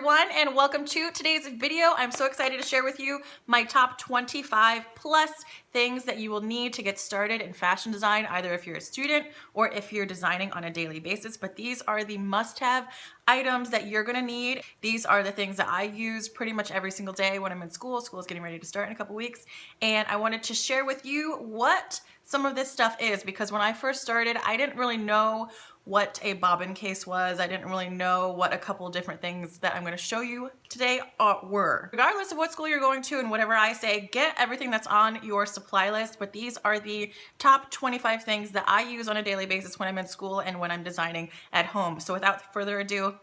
everyone, and welcome to today's video. I'm so excited to share with you my top 25 plus things that you will need to get started in fashion design, either if you're a student or if you're designing on a daily basis. But these are the must-have items that you're gonna need. These are the things that I use pretty much every single day when I'm in school. School is getting ready to start in a couple weeks, and I wanted to share with you what some of this stuff is, because when I first started, I didn't really know what a bobbin case was. I didn't really know what a couple different things that I'm going to show you today were. Regardless of what school you're going to and whatever I say, get everything that's on your supply list, but these are the top 25 things that I use on a daily basis when I'm in school and when I'm designing at home. So without further ado,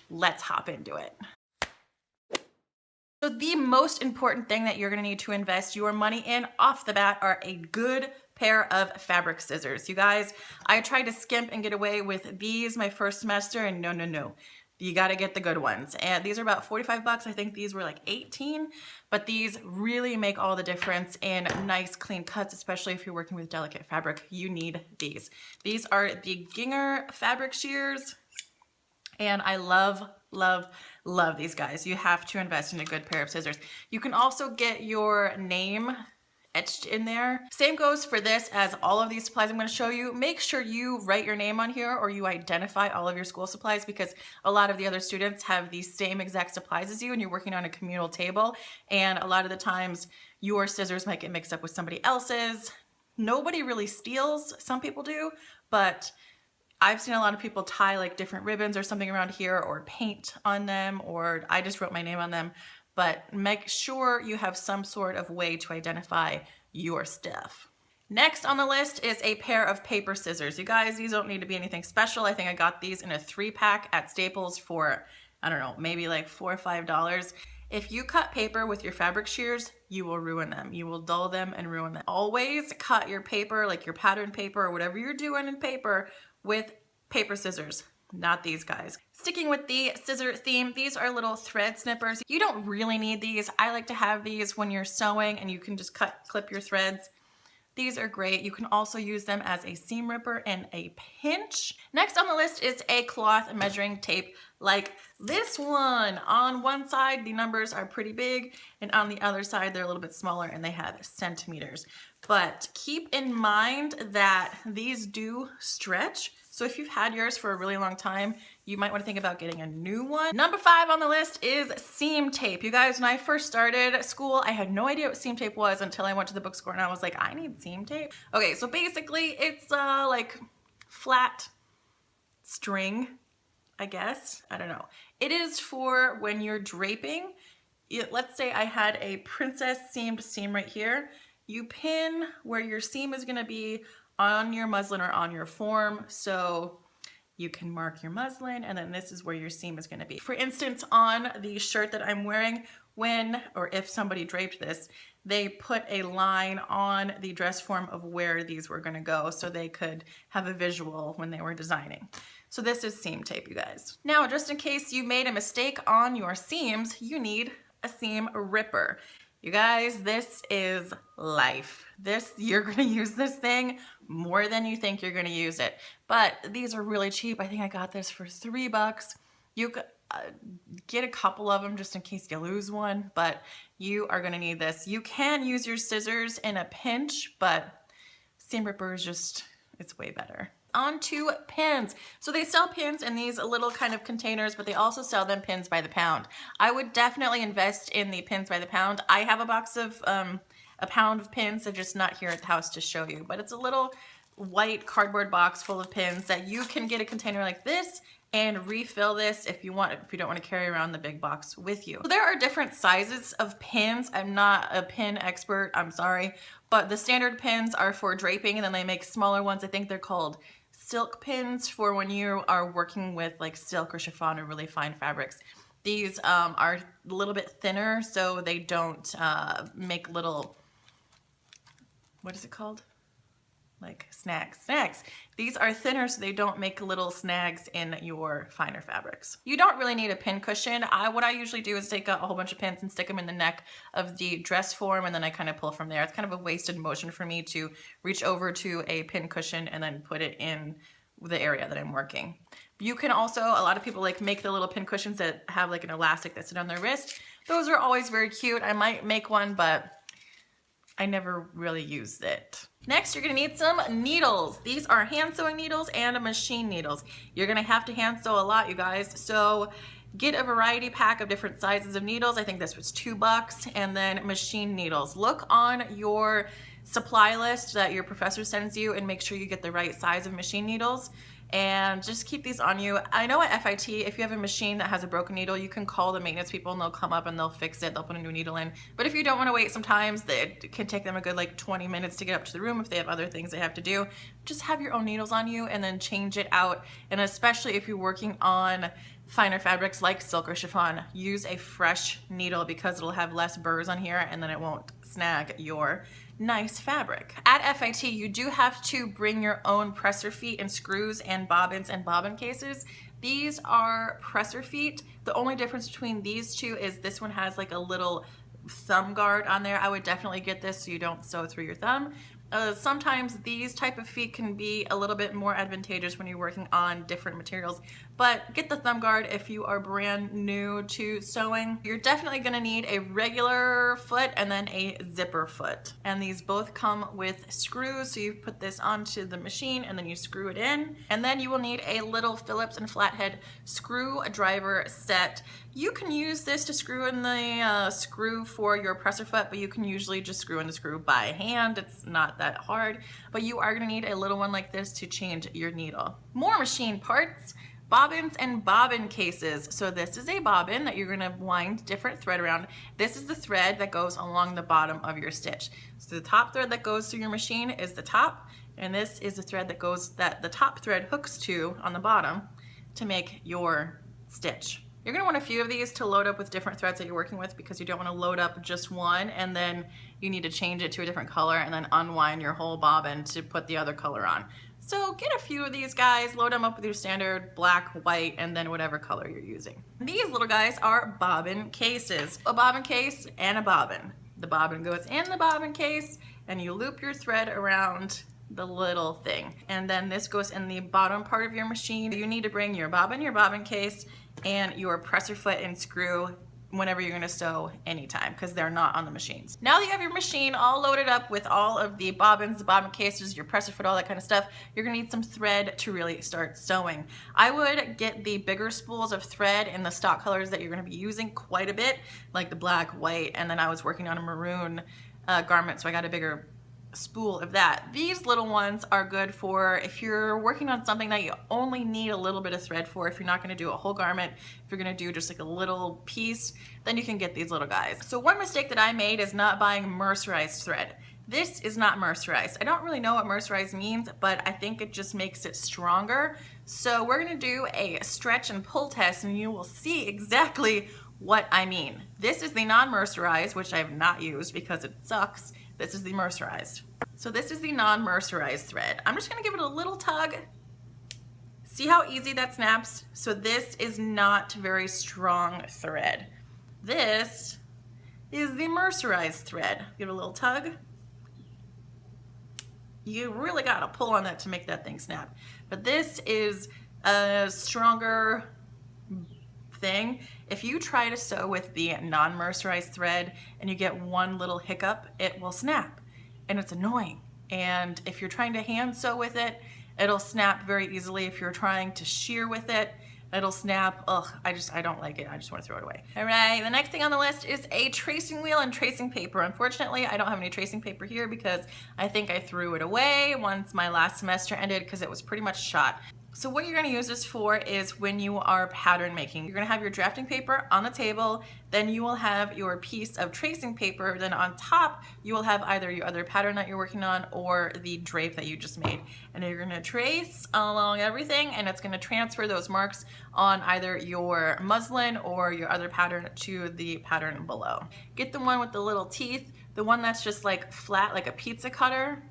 let's hop into it. So the most important thing that you're going to need to invest your money in off the bat are a good pair of fabric scissors. You guys, I tried to skimp and get away with these my first semester, and no. You got to get the good ones. And these are about 45 bucks. I think these were like 18, but these really make all the difference in nice clean cuts, especially if you're working with delicate fabric. You need these. These are the Ginger fabric shears, and I love these guys. You have to invest in a good pair of scissors. You can also get your name etched in there. Same goes for this as all of these supplies I'm going to show you. Make sure you write your name on here, or you identify all of your school supplies, because a lot of the other students have the same exact supplies as you and you're working on a communal table, and a lot of the times your scissors might get mixed up with somebody else's. Nobody really steals. Some people do, but I've seen a lot of people tie like different ribbons or something around here, or paint on them, or I just wrote my name on them. But make sure you have some sort of way to identify your stuff. Next on the list is a pair of paper scissors. You guys, these don't need to be anything special. I think I got these in a 3-pack at Staples for, I don't know, maybe like $4 or $5. If you cut paper with your fabric shears, you will ruin them. You will dull them and ruin them. Always cut your paper, like your pattern paper or whatever you're doing in paper, with paper scissors. Not these guys. Sticking with the scissor theme, these are little thread snippers. You don't really need these. I like to have these when you're sewing and you can just clip your threads. These are great. You can also use them as a seam ripper and a pinch. Next on the list is a cloth measuring tape like this one. On one side, the numbers are pretty big, and on the other side, they're a little bit smaller and they have centimeters. But keep in mind that these do stretch. So if you've had yours for a really long time, you might want to think about getting a new one. Number 5 on the list is seam tape. You guys, when I first started school, I had no idea what seam tape was until I went to the bookstore and I was like, I need seam tape. Okay, so basically it's like flat string, I guess. I don't know. It is for when you're draping. Let's say I had a princess seamed seam right here. You pin where your seam is going to be on your muslin or on your form, so you can mark your muslin, and then this is where your seam is going to be. For instance, on the shirt that I'm wearing, when or if somebody draped this, they put a line on the dress form of where these were going to go so they could have a visual when they were designing. So this is seam tape, you guys. Now, just in case you made a mistake on your seams, you need a seam ripper. You guys, this is life. You're gonna use this thing more than you think you're gonna use it. But these are really cheap. I think I got this for $3. You could get a couple of them just in case you lose one, but you are gonna need this. You can use your scissors in a pinch, but seam ripper is just, it's way better. On to pins. So they sell pins in these little kind of containers, but they also sell them pins by the pound. I would definitely invest in the pins by the pound. I have a box of a pound of pins, so just not here at the house to show you, but it's a little white cardboard box full of pins that you can get a container like this and refill this if you want, if you don't want to carry around the big box with you. So there are different sizes of pins. I'm not a pin expert, I'm sorry, but the standard pins are for draping, and then they make smaller ones. I think they're called silk pins for when you are working with like silk or chiffon or really fine fabrics. These are a little bit thinner, so they don't make little, what is it called? Like snags. These are thinner, so they don't make little snags in your finer fabrics. You don't really need a pin cushion. What I usually do is take a whole bunch of pins and stick them in the neck of the dress form, and then I kind of pull from there. It's kind of a wasted motion for me to reach over to a pin cushion and then put it in the area that I'm working. You can also, a lot of people like make the little pin cushions that have like an elastic that sit on their wrist. Those are always very cute. I might make one, but I never really used it. Next, you're gonna need some needles. These are hand sewing needles and machine needles. You're gonna have to hand sew a lot, you guys. So get a variety pack of different sizes of needles. I think this was $2. And then machine needles. Look on your supply list that your professor sends you and make sure you get the right size of machine needles. And just keep these on you. I know at FIT, if you have a machine that has a broken needle, you can call the maintenance people and they'll come up and they'll fix it. They'll put a new needle in. But if you don't want to wait, sometimes it can take them a good like 20 minutes to get up to the room if they have other things they have to do. Just have your own needles on you and then change it out. And especially if you're working on finer fabrics like silk or chiffon, use a fresh needle because it'll have less burrs on here and then it won't snag your nice fabric. At FIT, you do have to bring your own presser feet and screws and bobbins and bobbin cases. These are presser feet. The only difference between these two is this one has like a little thumb guard on there. I would definitely get this so you don't sew through your thumb. Sometimes these type of feet can be a little bit more advantageous when you're working on different materials, but get the thumb guard if you are brand new to sewing. You're definitely gonna need a regular foot and then a zipper foot. And these both come with screws, so you put this onto the machine and then you screw it in. And then you will need a little Phillips and flathead screwdriver set. You can use this to screw in the screw for your presser foot, but you can usually just screw in the screw by hand. It's not that hard, but you are gonna need a little one like this to change your needle. More machine parts, bobbins and bobbin cases. So this is a bobbin that you're gonna wind different thread around. This is the thread that goes along the bottom of your stitch. So the top thread that goes through your machine is the top, and this is the thread that the top thread hooks to on the bottom to make your stitch. You're gonna want a few of these to load up with different threads that you're working with because you don't wanna load up just one and then you need to change it to a different color and then unwind your whole bobbin to put the other color on. So get a few of these guys, load them up with your standard black, white, and then whatever color you're using. These little guys are bobbin cases. A bobbin case and a bobbin. The bobbin goes in the bobbin case and you loop your thread around the little thing. And then this goes in the bottom part of your machine. You need to bring your bobbin case, and your presser foot and screw whenever you're gonna sew anytime because they're not on the machines. Now that you have your machine all loaded up with all of the bobbins, the bobbin cases, your presser foot, all that kind of stuff, you're gonna need some thread to really start sewing. I would get the bigger spools of thread in the stock colors that you're gonna be using quite a bit, like the black, white, and then I was working on a maroon garment, so I got a bigger spool of that. These little ones are good for if you're working on something that you only need a little bit of thread for. If you're not going to do a whole garment, if you're going to do just like a little piece, then you can get these little guys. So one mistake that I made is not buying mercerized thread. This is not mercerized. I don't really know what mercerized means, but I think it just makes it stronger. So we're going to do a stretch and pull test and you will see exactly what I mean. This is the non-mercerized, which I have not used because it sucks. This is the mercerized. So this is the non-mercerized thread. I'm just gonna give it a little tug. See how easy that snaps? So this is not very strong thread. This is the mercerized thread. Give it a little tug. You really gotta pull on that to make that thing snap. But this is a stronger thing. If you try to sew with the non-mercerized thread and you get one little hiccup, it will snap and it's annoying. And if you're trying to hand sew with it, it'll snap very easily. If you're trying to shear with it, it'll snap. Ugh, I don't like it. I just want to throw it away. All right, the next thing on the list is a tracing wheel and tracing paper. Unfortunately, I don't have any tracing paper here because I think I threw it away once my last semester ended because it was pretty much shot. So what you're gonna use this for is when you are pattern making. You're gonna have your drafting paper on the table, then you will have your piece of tracing paper, then on top you will have either your other pattern that you're working on or the drape that you just made. And you're gonna trace along everything and it's gonna transfer those marks on either your muslin or your other pattern to the pattern below. Get the one with the little teeth, the one that's just like flat like a pizza cutter.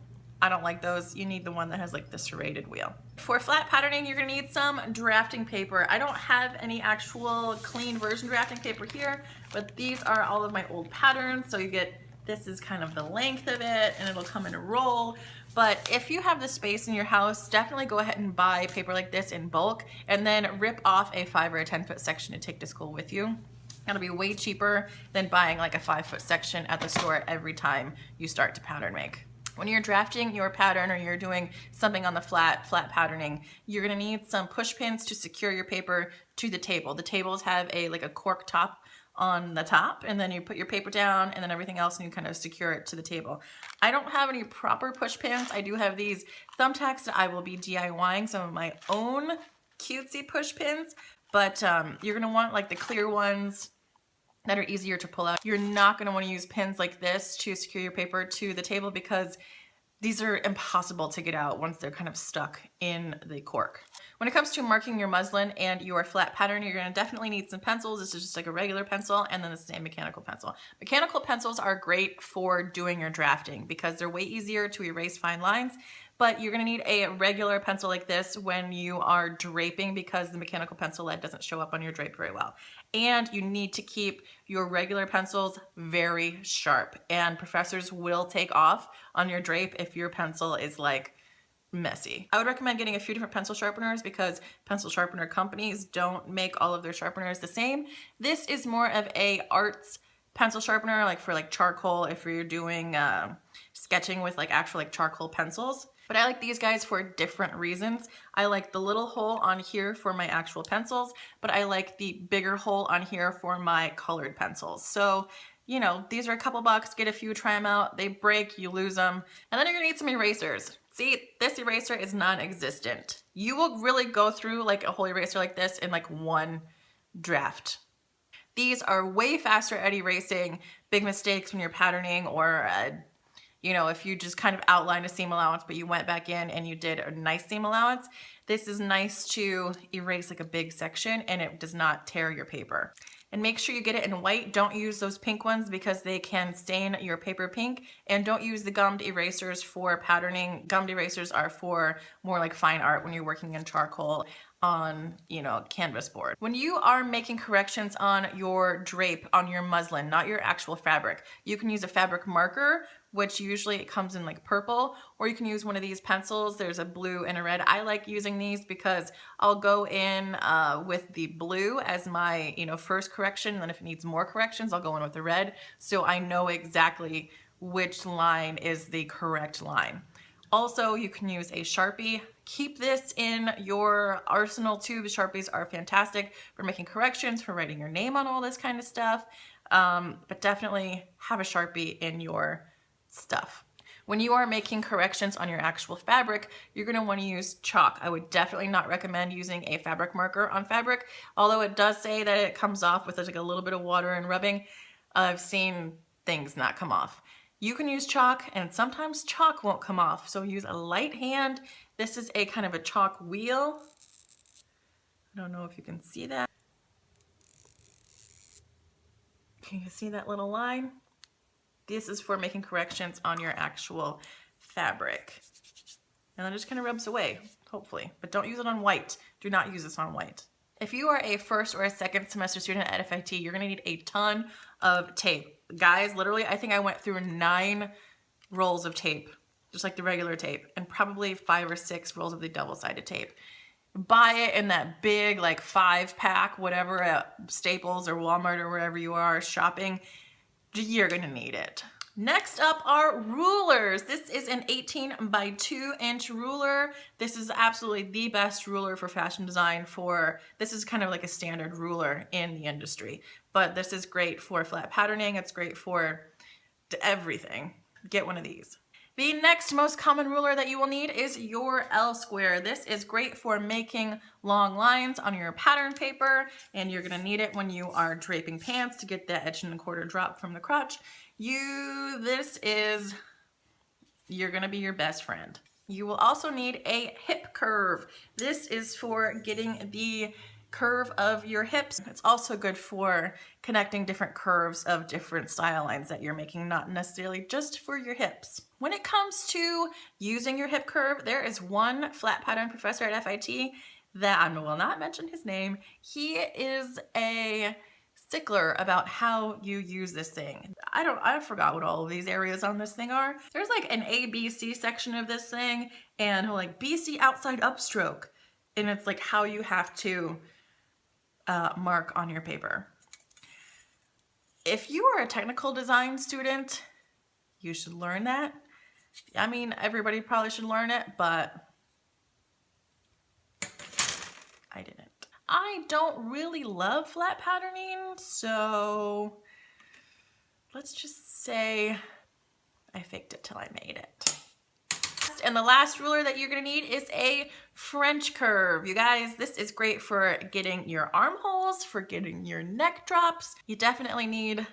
I don't like those. You need the one that has like the serrated wheel. For flat patterning, you're gonna need some drafting paper. I don't have any actual clean version drafting paper here, but these are all of my old patterns. So you get, this is kind of the length of it and it'll come in a roll. But if you have the space in your house, definitely go ahead and buy paper like this in bulk and then rip off a 5 or a 10-foot section to take to school with you. That'll be way cheaper than buying like a 5-foot section at the store every time you start to pattern make. When you're drafting your pattern or you're doing something on the flat patterning, you're gonna need some push pins to secure your paper to the table. The tables have like a cork top on the top, and then you put your paper down and then everything else and you kind of secure it to the table. I don't have any proper push pins. I do have these thumbtacks that I will be DIYing some of my own cutesy push pins, but you're gonna want like the clear ones that are easier to pull out. You're not gonna wanna use pins like this to secure your paper to the table because these are impossible to get out once they're kind of stuck in the cork. When it comes to marking your muslin and your flat pattern, you're gonna definitely need some pencils. This is just like a regular pencil, and then this is a mechanical pencil. Mechanical pencils are great for doing your drafting because they're way easier to erase fine lines, but you're gonna need a regular pencil like this when you are draping because the mechanical pencil lead doesn't show up on your drape very well. And you need to keep your regular pencils very sharp, and professors will take off on your drape if your pencil is like messy. I would recommend getting a few different pencil sharpeners because pencil sharpener companies don't make all of their sharpeners the same. This is more of a arts pencil sharpener, like for like charcoal, if you're doing sketching with like actual like charcoal pencils. But I like these guys for different reasons. I like the little hole on here for my actual pencils, but I like the bigger hole on here for my colored pencils. So, you know, these are a couple bucks, get a few, try them out. They break, you lose them. And then you're gonna need some erasers. See, this eraser is non-existent. You will really go through like a whole eraser like this in like one draft. These are way faster at erasing big mistakes when you're patterning, or you know, if you just kind of outlined a seam allowance but you went back in and you did a nice seam allowance, this is nice to erase like a big section and it does not tear your paper. And make sure you get it in white. Don't use those pink ones because they can stain your paper pink. And don't use the gummed erasers for patterning. Gummed erasers are for more like fine art when you're working in charcoal on, you know, canvas board. When you are making corrections on your drape, on your muslin, not your actual fabric, you can use a fabric marker, which usually it comes in like purple, or you can use one of these pencils. There's a blue and a red. I like using these because I'll go in with the blue as my, you know, first correction, and then if it needs more corrections, I'll go in with the red, so I know exactly which line is the correct line. Also, you can use a Sharpie. Keep this in your arsenal too. The Sharpies are fantastic for making corrections, for writing your name on all this kind of stuff, but definitely have a Sharpie in your stuff. When you are making corrections on your actual fabric, you're gonna wanna use chalk. I would definitely not recommend using a fabric marker on fabric, although it does say that it comes off with like a little bit of water and rubbing. I've seen things not come off. You can use chalk, and sometimes chalk won't come off, so use a light hand. This is a kind of a chalk wheel. I don't know if you can see that. Can you see that little line? This is for making corrections on your actual fabric. And then it just kind of rubs away, hopefully. But don't use it on white. Do not use this on white. If you are a first or a second semester student at FIT, you're gonna need a ton of tape. Guys, literally, I think I went through 9 rolls of tape, just like the regular tape, and probably 5 or 6 rolls of the double-sided tape. Buy it in that big, like 5-pack, whatever, at Staples or Walmart or wherever you are shopping. You're gonna need it. Next up are rulers. This is an 18 by 2 inch ruler. This is absolutely the best ruler for fashion design. This is kind of like a standard ruler in the industry, but this is great for flat patterning. It's great for everything. Get one of these. The next most common ruler that you will need is your L square. This is great for making long lines on your pattern paper, and you're gonna need it when you are draping pants to get that 1¼ drop from the crotch. You're gonna be your best friend. You will also need a hip curve. This is for getting the curve of your hips. It's also good for connecting different curves of different style lines that you're making, not necessarily just for your hips. When it comes to using your hip curve, there is one flat pattern professor at FIT that I will not mention his name. He is a stickler about how you use this thing. I forgot what all of these areas on this thing are. There's like an A, B, C section of this thing, and like BC outside upstroke. And it's like how you have to mark on your paper. If you are a technical design student, you should learn that. I mean, everybody probably should learn it, but I didn't. I don't really love flat patterning, so let's just say I faked it till I made it. And the last ruler that you're gonna need is a French curve. You guys, this is great for getting your armholes, for getting your neck drops. You definitely need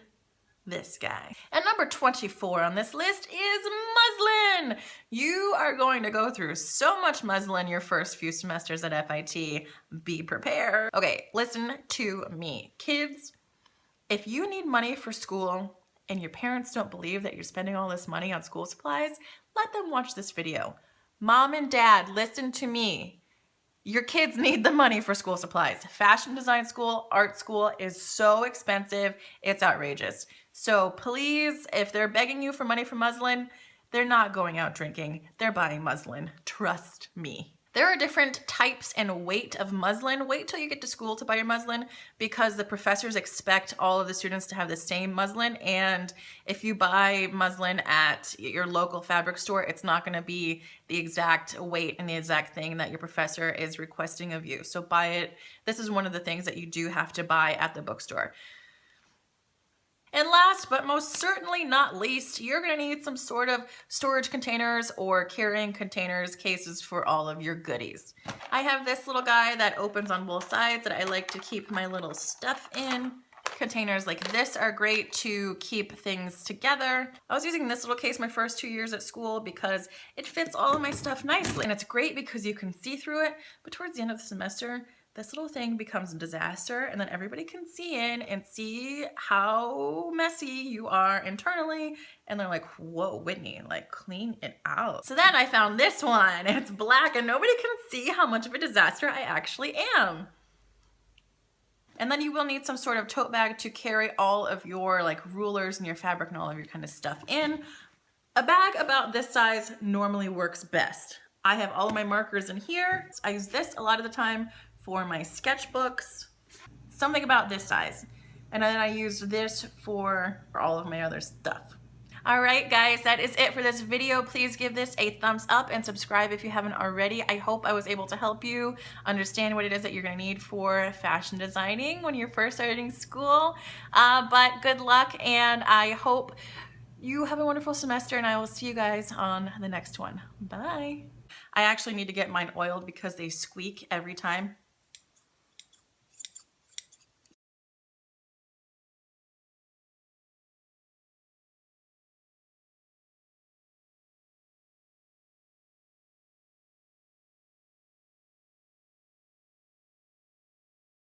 this guy. And number 24 on this list is muslin. You are going to go through so much muslin your first few semesters at FIT. Be prepared. Okay, listen to me. Kids, if you need money for school and your parents don't believe that you're spending all this money on school supplies, let them watch this video. Mom and dad, listen to me. Your kids need the money for school supplies. Fashion design school, art school is so expensive, it's outrageous. So please, if they're begging you for money for muslin, they're not going out drinking, they're buying muslin. Trust me. There are different types and weight of muslin. Wait till you get to school to buy your muslin because the professors expect all of the students to have the same muslin. And if you buy muslin at your local fabric store, it's not gonna be the exact weight and the exact thing that your professor is requesting of you. So buy it. This is one of the things that you do have to buy at the bookstore. And last but most certainly not least, you're gonna need some sort of storage containers or carrying containers, cases for all of your goodies. I have this little guy that opens on both sides that I like to keep my little stuff in. Containers like this are great to keep things together. I was using this little case my first 2 years at school because it fits all of my stuff nicely. And it's great because you can see through it, but towards the end of the semester, this little thing becomes a disaster and then everybody can see in and see how messy you are internally. And they're like, whoa, Whitney, like clean it out. So then I found this one. It's black and nobody can see how much of a disaster I actually am. And then you will need some sort of tote bag to carry all of your like rulers and your fabric and all of your kind of stuff in. A bag about this size normally works best. I have all of my markers in here. I use this a lot of the time for my sketchbooks, something about this size. And then I used this for all of my other stuff. All right, guys, that is it for this video. Please give this a thumbs up and subscribe if you haven't already. I hope I was able to help you understand what it is that you're gonna need for fashion designing when you're first starting school. But good luck, and I hope you have a wonderful semester, and I will see you guys on the next one. Bye. I actually need to get mine oiled because they squeak every time.